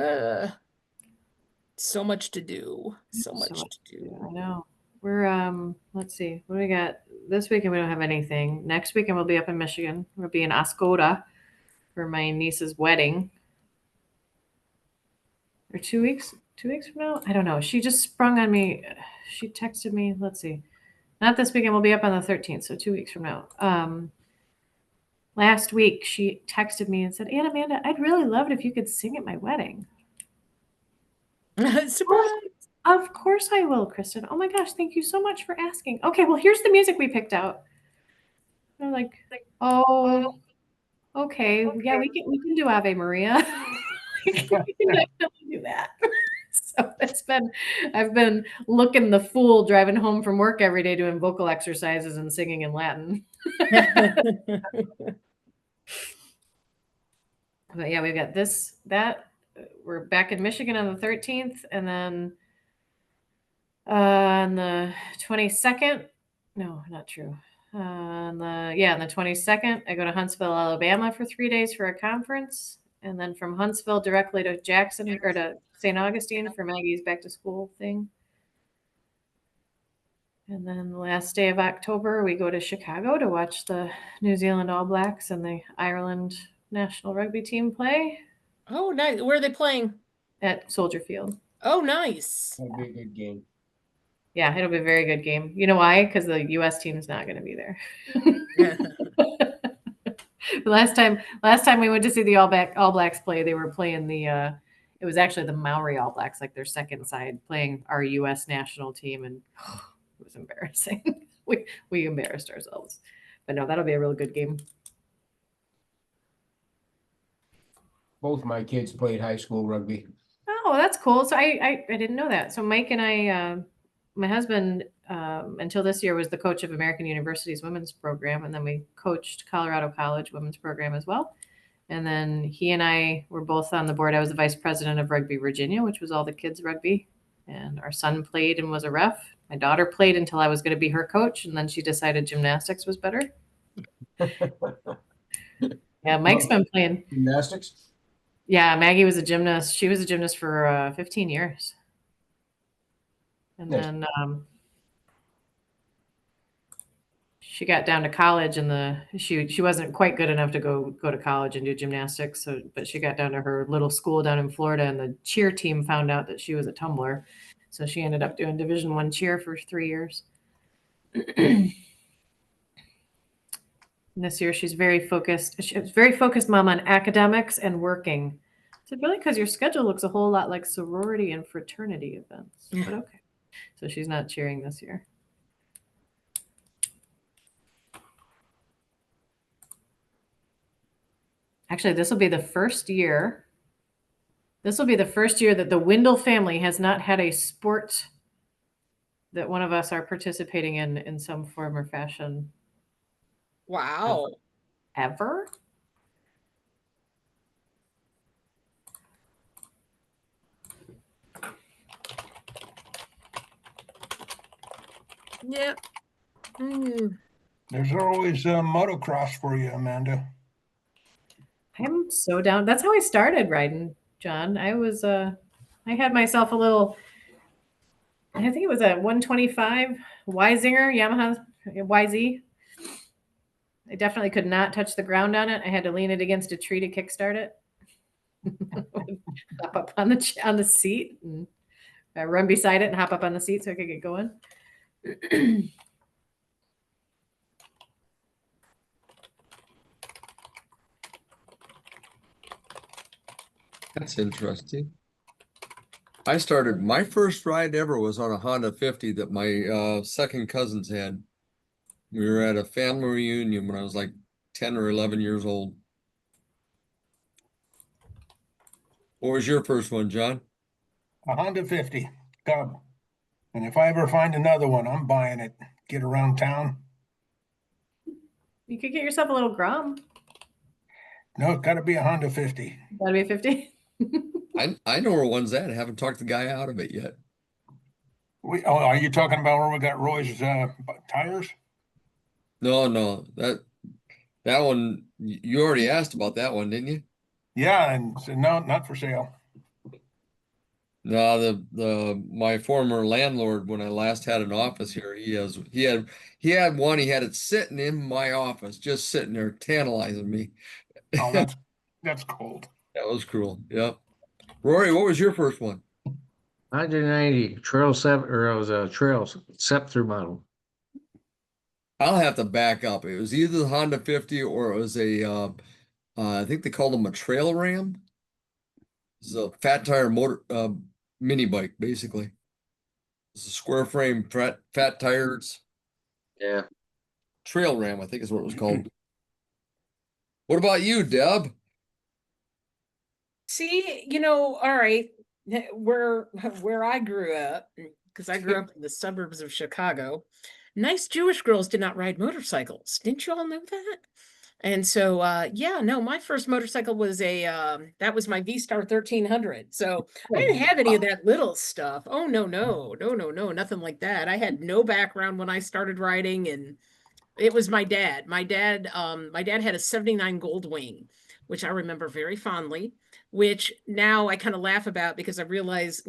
So much to do. So much to do. I know. We're let's see, what do we got? This weekend we don't have anything. Next weekend we'll be up in Michigan. We'll be in Oscoda for my niece's wedding. Or 2 weeks? 2 weeks from now? I don't know. She just sprung on me. She texted me. Let's see. Not this weekend. We'll be up on the 13th, so 2 weeks from now. Last week she texted me and said, Aunt Amanda, I'd really love it if you could sing at my wedding. Surprise. Of course I will, Kristen. Oh my gosh, thank you so much for asking. Okay, well, here's the music we picked out. I'm like, oh, okay. Yeah, we can do Ave Maria. We can definitely do that. So I've been looking the fool driving home from work every day doing vocal exercises and singing in Latin. But yeah, we've got that. We're back in Michigan on the 13th, and then on the 22nd, no, not true. On the 22nd, I go to Huntsville, Alabama for 3 days for a conference, and then from Huntsville directly to Jackson or to St. Augustine for Maggie's back to school thing. And then the last day of October, we go to Chicago to watch the New Zealand All Blacks and the Ireland national rugby team play. Oh, nice. Where are they playing? At Soldier Field. Oh, nice. That'll be a good game. Yeah, it'll be a very good game. You know why? Because the U.S. team's not going to be there. Last time we went to see the All Blacks play, they were playing it was actually the Maori All Blacks, like their second side, playing our U.S. national team, and it was embarrassing. we embarrassed ourselves. But no, that'll be a really good game. Both my kids played high school rugby. Oh, that's cool. So I didn't know that. So Mike and I, my husband, until this year was the coach of American University's women's program, and then we coached Colorado College women's program as well. And then he and I were both on the board. I was the vice president of Rugby Virginia, which was all the kids rugby. And our son played and was a ref. My daughter played until I was going to be her coach, and then she decided gymnastics was better. Yeah, Mike's been playing Gymnastics? Yeah, Maggie was a gymnast. She was a gymnast for 15 years. And Nice. then she got down to college, and she wasn't quite good enough to go to college and do gymnastics. So, but she got down to her little school down in Florida, and the cheer team found out that she was a tumbler, so she ended up doing Division I cheer for 3 years. And this year she's very focused. She's very focused, Mom, on academics and working. So really, because your schedule looks a whole lot like sorority and fraternity events. But okay, so she's not cheering this year. Actually, this will be the first year. This will be the first year that the Windle family has not had a sport that one of us are participating in some form or fashion. Wow. Ever? Yep. Mm. There's always motocross for you, Amanda. I'm so down. That's how I started riding, John. I had myself a little, I think it was a 125 Weisinger Yamaha YZ. I definitely could not touch the ground on it. I had to lean it against a tree to kickstart it. Hop up on the seat and run beside it and hop up on the seat so I could get going. That's interesting. I started, my first ride ever was on a Honda 50 that my second cousins had. We were at a family reunion when I was like 10 or 11 years old. What was your first one, John? A Honda 50 Cub. And if I ever find another one, I'm buying it. Get around town. You could get yourself a little Grum. No, it's got to be a Honda 50. That'd be a 50. I know where one's at. I haven't talked the guy out of it yet. Are you talking about where we got Roy's tires? No, that one you already asked about that one, didn't you? Yeah, and so no, not for sale. No, the my former landlord, when I last had an office here, he had one. He had it sitting in my office, just sitting there, tantalizing me. Oh, that's cold. That was cool. Yep. Rory, what was your first one? 1990 Trail 7, or it was a Trail Scepter model. I'll have to back up. It was either the Honda 50 or it was a I think they called them a trail ram. It's a fat tire motor mini bike, basically. It's a square frame fat tires. Yeah. Trail ram, I think is what it was called. What about you, Deb? See, all right, where I grew up, because I grew up in the suburbs of Chicago, nice Jewish girls did not ride motorcycles. Didn't you all know that? And so, yeah, no, my first motorcycle was that was my V-Star 1300. So I didn't have any of that little stuff. Oh, no, nothing like that. I had no background when I started riding, and it was my dad. My dad had a 79 Goldwing, which I remember very fondly, which now I kind of laugh about because I realize,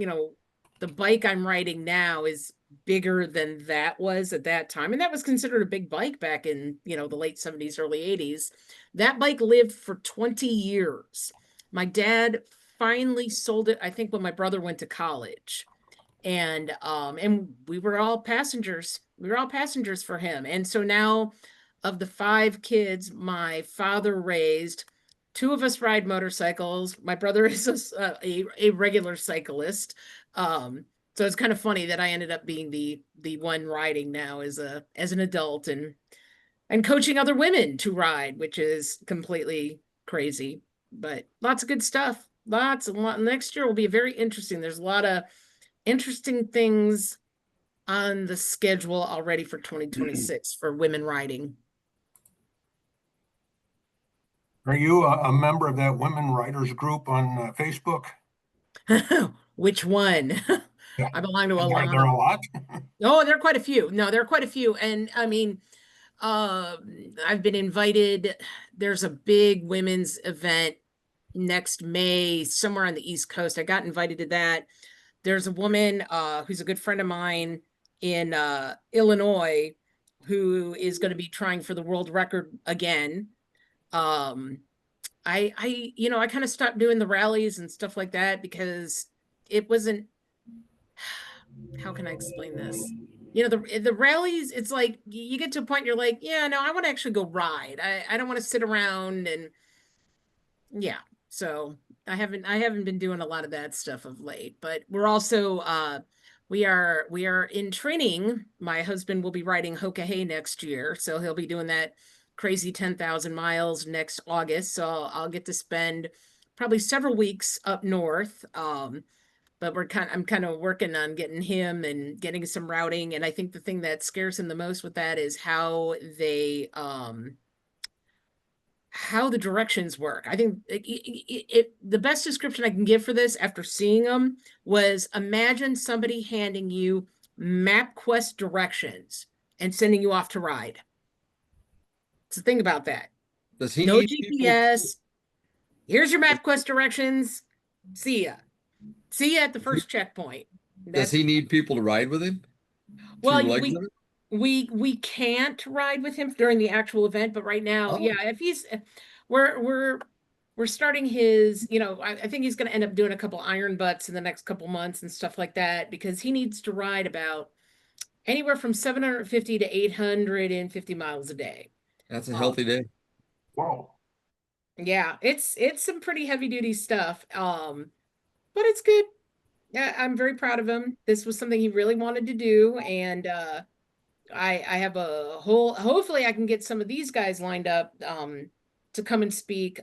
the bike I'm riding now is bigger than that was at that time. And that was considered a big bike back in, the late 70s, early 80s. That bike lived for 20 years. My dad finally sold it, I think, when my brother went to college. And we were all passengers. We were all passengers for him. And so now, of the 5 kids my father raised, 2 of us ride motorcycles. My brother is a regular cyclist. So it's kind of funny that I ended up being the one riding now as an adult and coaching other women to ride, which is completely crazy. But lots of good stuff. Lots. Next year will be very interesting. There's a lot of interesting things on the schedule already for 2026 for women riding. Are you a member of that women riders group on Facebook? Which one? Yeah. I belong to a Are lot. there a lot? Oh, there are quite a few. No, there are quite a few. And I mean, I've been invited. There's a big women's event next May somewhere on the East Coast. I got invited to that. There's a woman who's a good friend of mine in Illinois who is going to be trying for the world record again. I kind of stopped doing the rallies and stuff like that because it wasn't, how can I explain this? The rallies, it's like you get to a point you're like, yeah, no, I want to actually go ride. I don't want to sit around and yeah. So I haven't been doing a lot of that stuff of late, but we're also we are in training. My husband will be riding Hoka Hay next year, so he'll be doing that crazy 10,000 miles next August. So I'll get to spend probably several weeks up north. But I'm kind of working on getting him and getting some routing. And I think the thing that scares him the most with that is how the directions work. I think the best description I can give for this after seeing them was imagine somebody handing you MapQuest directions and sending you off to ride. So think about that. Does he No need GPS. Here's your MapQuest directions. See ya. See you at the first checkpoint. Does he need people to ride with him? Well, Two-legged? we can't ride with him during the actual event, but right now, Oh. yeah, if he's we're we're starting his, I think he's going to end up doing a couple iron butts in the next couple months and stuff like that, because he needs to ride about anywhere from 750 to 850 miles a day. That's a healthy day. Whoa. Yeah, it's some pretty heavy duty stuff. But it's good. Yeah, I'm very proud of him. This was something he really wanted to do, and I have a whole, hopefully I can get some of these guys lined up to come and speak.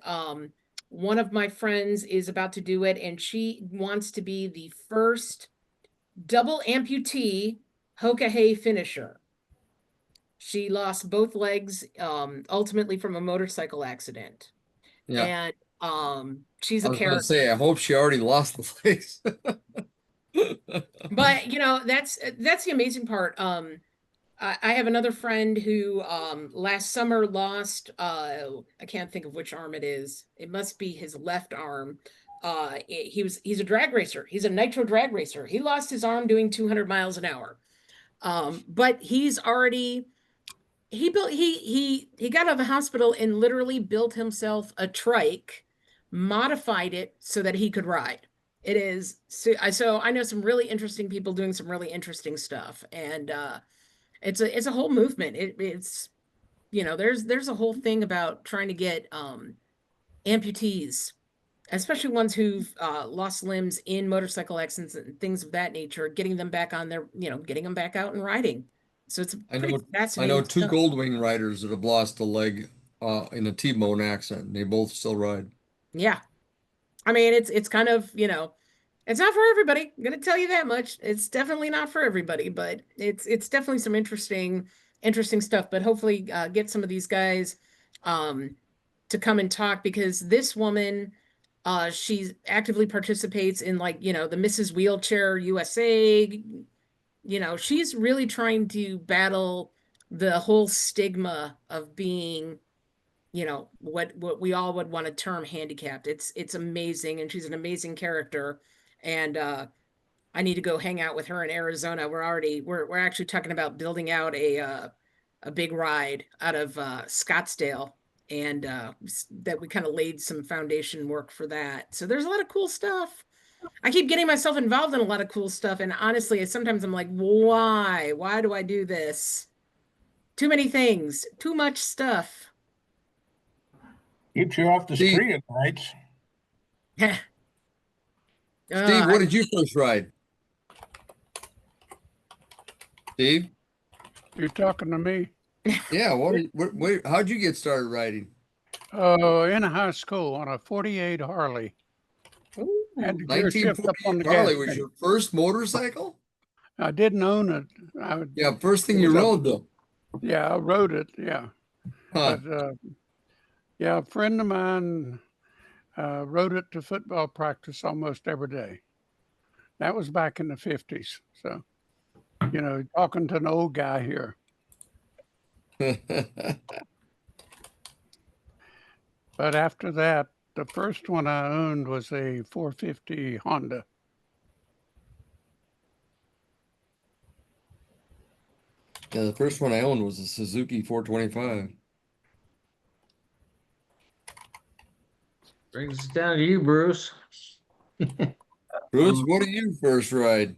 One of my friends is about to do it, and she wants to be the first double amputee Hoka Hay finisher. She lost both legs ultimately from a motorcycle accident. Yeah. And she's I a was gonna character. say, I hope she already lost the legs. But that's the amazing part. I have another friend who last summer lost I can't think of which arm it is. It must be his left arm. He's a drag racer. He's a nitro drag racer. He lost his arm doing 200 miles an hour. But he's already he got out of the hospital and literally built himself a trike, modified it so that he could ride. It is so I know some really interesting people doing some really interesting stuff, and it's a whole movement. It's there's a whole thing about trying to get amputees, especially ones who've lost limbs in motorcycle accidents and things of that nature, getting them back on their, getting them back out and riding. So it's I pretty know fascinating two stuff. Goldwing riders that have lost a leg in a T-bone accident. They both still ride. Yeah. I mean, it's kind of, it's not for everybody. I'm gonna tell you that much. It's definitely not for everybody, but it's definitely some interesting stuff. But hopefully get some of these guys to come and talk, because this woman she actively participates in, like, the Mrs. Wheelchair USA. She's really trying to battle the whole stigma of being, what we all would want to term handicapped. It's amazing, and she's an amazing character. And I need to go hang out with her in Arizona. We're actually talking about building out a big ride out of Scottsdale, and that we kind of laid some foundation work for that. So there's a lot of cool stuff. I keep getting myself involved in a lot of cool stuff, and honestly, sometimes I'm like, why? Why do I do this? Too many things, too much stuff. Keeps you off the Steve- street at nights. Steve, what did you first ride? Steve? You're talking to me? Yeah, how'd you get started riding? In high school on a 48 Harley. Had the gear shift up on the 1948 Harley gas was tank. your first motorcycle? I didn't own it. Yeah, first thing It you was a- rode though. Yeah, I rode it. Yeah. Huh. But yeah, a friend of mine rode it to football practice almost every day. That was back in the 50s. So, talking to an old guy here. But after that, the first one I owned was a 450 Honda. Yeah, the first one I owned was a Suzuki 425. Brings us down to you, Bruce. Bruce, what did you first ride?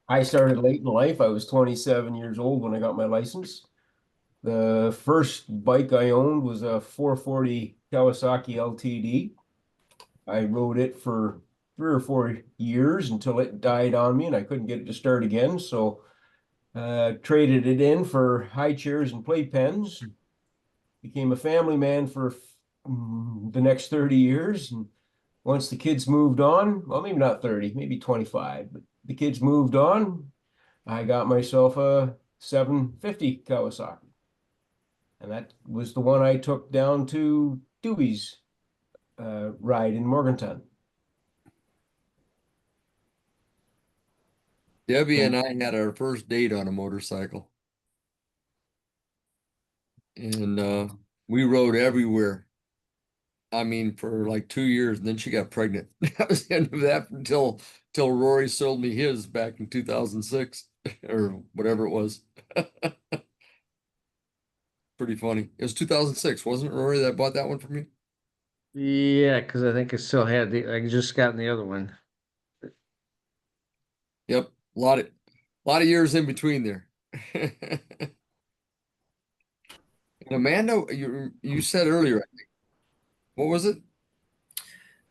I started late in life. I was 27 years old when I got my license. The first bike I owned was a 440 Kawasaki LTD. I rode it for 3 or 4 years until it died on me and I couldn't get it to start again. So traded it in for high chairs and playpens. Became a family man for the next 30 years. And once the kids moved on, well, maybe not 30, maybe 25, but the kids moved on, I got myself a 750 Kawasaki. And that was the one I took down to Dewey's ride in Morgantown. Debbie and I had our first date on a motorcycle. And we rode everywhere. I mean, for like 2 years, and then she got pregnant. That was the end of that until Rory sold me his back in 2006 or whatever it was. Pretty funny. It was 2006, wasn't it, Rory, that bought that one from you? Yeah, because I think I still had I just gotten the other one. Yep, a lot of years in between there. And Amanda, you said earlier, I think, what was it?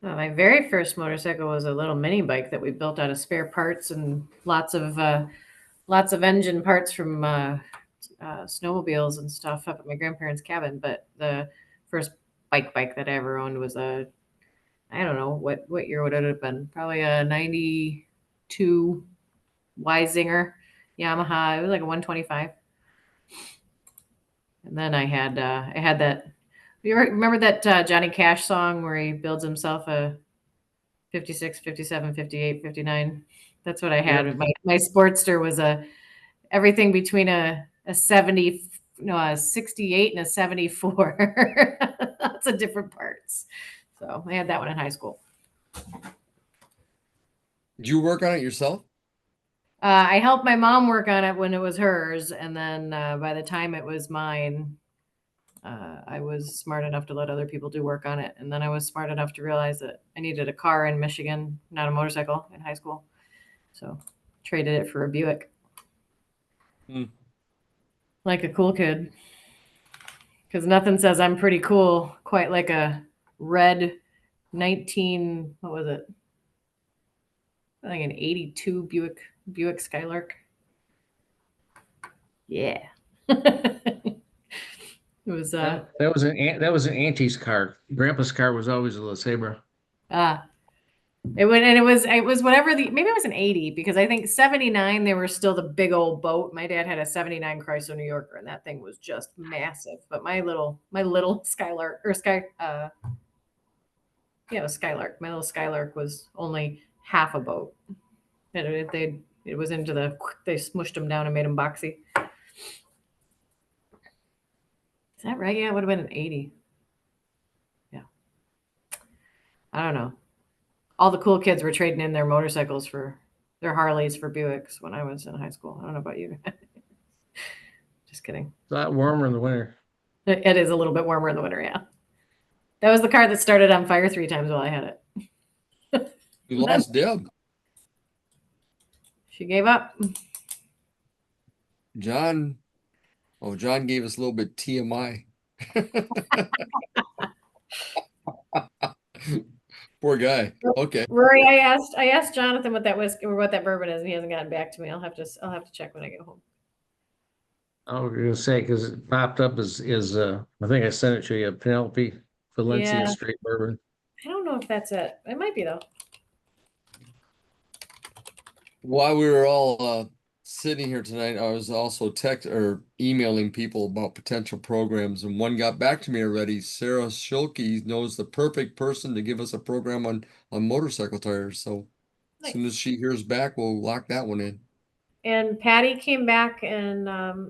My very first motorcycle was a little mini bike that we built out of spare parts and lots of engine parts from snowmobiles and stuff up at my grandparents' cabin. But the first bike that I ever owned was I don't know what year would it have been? Probably a '92 Weisinger Yamaha. It was like a 125. And then I had that. You remember that Johnny Cash song where he builds himself a 56, 57, 58, 59? That's what I had. Yep. My Sportster was everything between a 70, no, a 68 and a 74. Lots of different parts. So I had that one in high school. Did you work on it yourself? I helped my mom work on it when it was hers, and then by the time it was mine, I was smart enough to let other people do work on it. And then I was smart enough to realize that I needed a car in Michigan, not a motorcycle, in high school. So traded it for a Buick. Hmm. Like a cool kid. Because nothing says I'm pretty cool quite like a red 19, what was it? I think an 82 Buick Skylark. Yeah. It was That was an auntie's car. Grandpa's car was always a LeSabre. it was whatever maybe it was an 80 because I think 79 they were still the big old boat. My dad had a 79 Chrysler New Yorker and that thing was just massive. But my little Skylark or it was Skylark. My little Skylark was only half a boat. It was they smushed them down and made them boxy. Is that right? Yeah, it would have been an 80. Yeah. I don't know. All the cool kids were trading in their motorcycles for their Harleys for Buicks when I was in high school. I don't know about you. Just kidding. It's a lot warmer in the winter. It is a little bit warmer in the winter, yeah. That was the car that started on fire 3 times while I had it. You lost Deb. She gave up. John gave us a little bit TMI. Poor guy. Okay. Rory, I asked Jonathan what that whiskey or what that bourbon is, and he hasn't gotten back to me. I'll have to check when I get home. I was gonna say because it popped up as I think I sent it to you, Penelope Valencia Yeah. straight bourbon. I don't know if that's it. It might be though. While we were all sitting here tonight, I was also emailing people about potential programs, and one got back to me already. Sarah Schulke knows the perfect person to give us a program on motorcycle tires. So as soon as she hears back, we'll lock that one in. And Patty came back and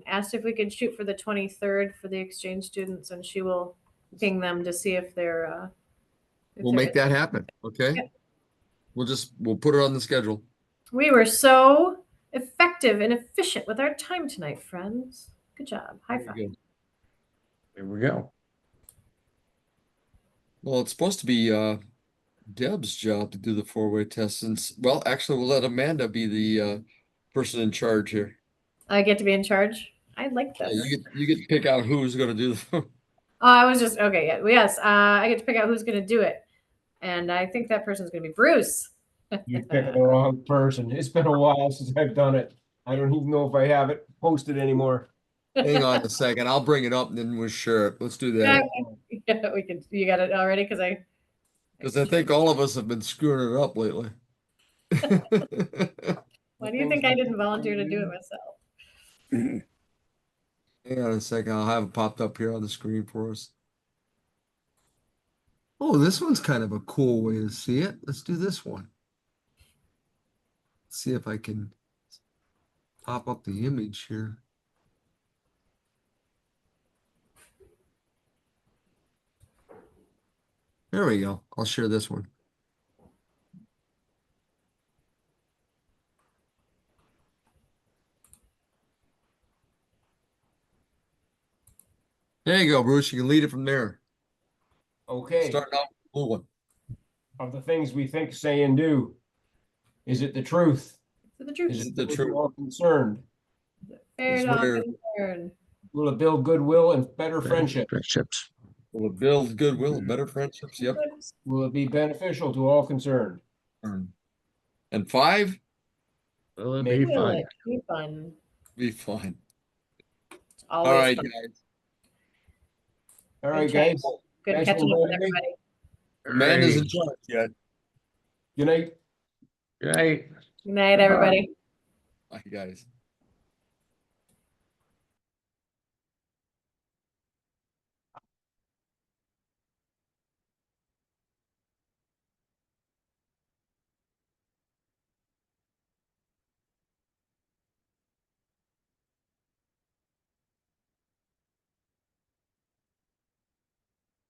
asked if we could shoot for the 23rd for the exchange students, and she will ping them to see if they're. We'll make that happen. Okay. Yep. We'll put it on the schedule. We were so effective and efficient with our time tonight, friends. Good job. High five. There we go. Well, it's supposed to be Deb's job to do the 4-way test. Well, actually, we'll let Amanda be the person in charge here. I get to be in charge. I like Yeah, this. you get to pick out who's going to do the. Oh, I was just okay. Yeah, yes. I get to pick out who's going to do it, and I think that person's going to be Bruce. You picked the wrong person. It's been a while since I've done it. I don't even know if I have it posted anymore. Hang on a second. I'll bring it up and then we'll share it. Let's do that. Yeah, we can. You got it already because I think all of us have been screwing it up lately. Why do you think I didn't volunteer to do it myself? Hang on a second. I'll have it popped up here on the screen for us. Oh, this one's kind of a cool way to see it. Let's do this one. See if I can pop up the image here. There we go. I'll share this one. There you go, Bruce. You can lead it from there. Okay. Starting out Blue one. of the things we think, say, and do? Is it the truth? For the truth. Is Is it it the fair to truth? all concerned? Fair Is to all where- concerned. Will it build goodwill and better friendship? Friendships. Will it build goodwill and better friendships? Yep. Will it be beneficial to all concerned? And 5, Will it Maybe. be fun? Will it be fun? be fun. It's All always right, fun. guys. All right, Okay. guys. Good Thanks for catching up with inviting me. everybody. Man isn't charged yet. Good night. Right. Good night, everybody. Bye, guys.